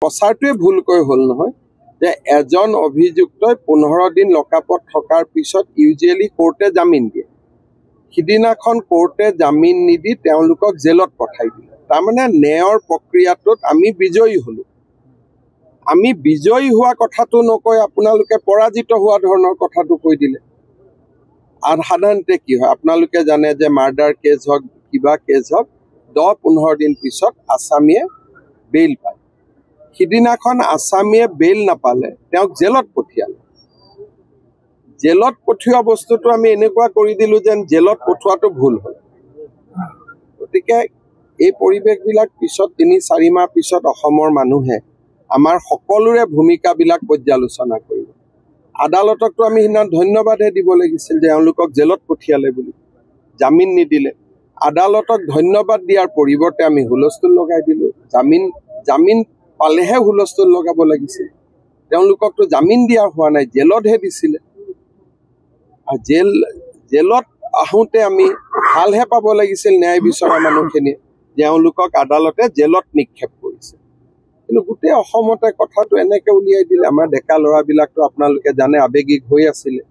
প্ৰচাৰটোৱে ভুলকৈ হ'ল নহয় যে এজন অভিযুক্তই 15 দিন লকআপত থকাৰ পিছত ইউজুৱেলি কোৰ্টে জামিন দিয়ে সিদিনাখন কোৰ্টে জামিন নিদি তেওঁলোকক জেলত পঠাই দিলে তাৰমানে ন্যায়ৰ প্ৰক্ৰিয়াটোত আমি বিজয়ী হলো আমি বিজয়ী হোৱা কথাটো নকৈ আপোনালোকে পৰাজিত হোৱা ধৰণৰ কথাটো কৈ দিলে আৰু সাধাৰণতে কি হয় আপোনালোকে জানে যে মাৰ্ডাৰ কেছ হওক কিবা কেছ হওক 10-15 দিন পিছত আসামীয়ে বেইল পায় সিদিনাখন আসামীয়ে বেইল নাপালে তেওঁক জেলত পঠিয়ালে জেলত পঠিওৱা বস্তুটো আমি এনেকুৱা কৰি দিলো যেন জেলত পঠোৱাটো ভুল হ'ল গতিকে এই পৰিৱেশবিলাক পিছত 3-4 মাহ পিছত অসমৰ মানুহে আমাৰ সকলোৰে ভূমিকাবিলাক পৰ্যালোচনা কৰিব আদালতকতো আমি সিদিনা ধন্যবাদহে দিব লাগিছিল যে তেওঁলোকক জেলত পঠিয়ালে বুলি জামিন নিদিলে আদালতক ধন্যবাদ দিয়াৰ পৰিৱৰ্তে আমি হুলস্থুল লগাই দিলো জামিন পালেহে হুলস্থুল লগাব লাগিছিল তেওঁলোককতো জামিন দিয়া হোৱা নাই জেলতহে দিছিলে আৰু জেলত আহোঁতে আমি ভালহে পাব লাগিছিল ন্যায় বিচৰা মানুহখিনিয়ে তেওঁলোকক আদালতে জেলত নিক্ষেপ কৰিছে কিন্তু গোটেই অসমতে কথাটো এনেকৈ উলিয়াই দিলে আমাৰ ডেকা ল'ৰাবিলাকতো আপোনালোকে জানে আৱেগিক হৈ আছিলে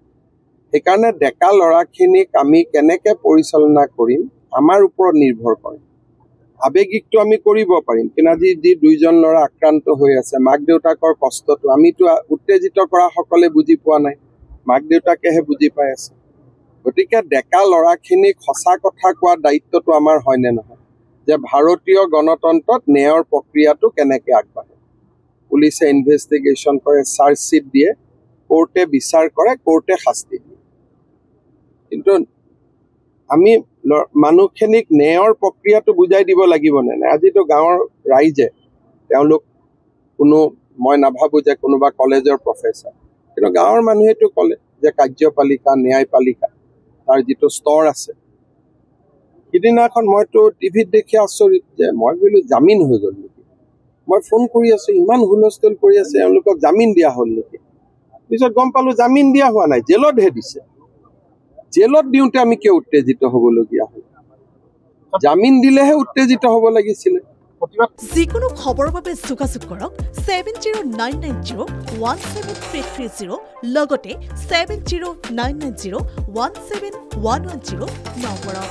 সেইকাৰণে ডেকা ল'ৰাখিনিক আমি কেনেকৈ পৰিচালনা কৰিম আমাৰ ওপৰত নিৰ্ভৰ কৰে আৱেগিকটো আমি কৰিব পাৰিম কিন্তু আজি যি 2জন ল'ৰা আক্ৰান্ত হৈ আছে মাক দেউতাকৰ কষ্টটো আমিতো উত্তেজিত কৰা সকলে বুজি পোৱা নাই মাক দেউতাকেহে বুজি পাই আছে গতিকে ডেকা ল'ৰাখিনিক সঁচা কথা কোৱা দায়িত্বটো আমাৰ হয়নে নহয় যে ভাৰতীয় গণতন্ত্ৰত ন্যায়ৰ প্ৰক্ৰিয়াটো কেনেকৈ আগবাঢ়ে পুলিচে ইনভেষ্টিগেশ্যন কৰে চাৰ্জশ্বিট দিয়ে কোৰ্টে বিচাৰ কৰে কোৰ্টে শাস্তি দিয়ে কিন্তু আমি মানুহখিনিক ন্যায়ৰ প্ৰক্ৰিয়াটো বুজাই দিব লাগিবনে নাই আজিতো গাঁৱৰ ৰাইজে তেওঁলোক কোনো মই নাভাবোঁ যে কোনোবা কলেজৰ প্ৰফেচাৰ কিন্তু গাঁৱৰ মানুহেতো ক'লে যে কাৰ্যপালিকা ন্যায়পালিকা তাৰ যিটো স্তৰ আছে সিদিনাখন মইতো টিভিত দেখি আচৰিত যে মই বোলো জামিন হৈ গ'ল নেকি মই ফোন কৰি আছোঁ ইমান হুলস্থুল কৰি আছে এওঁলোকক জামিন দিয়া হ'ল নেকি পিছত গম পালোঁ জামিন দিয়া হোৱা নাই জেলতহে দিছে জেলত দিওঁতে আমি কিয় উত্তেজিত হ'বলগীয়া হ'ল জামিন দিলেহে উত্তেজিত হ'ব লাগিছিলে যিকোনো খবৰৰ বাবে যোগাযোগ কৰক 7099017330 লগতে 7099017110 নম্বৰত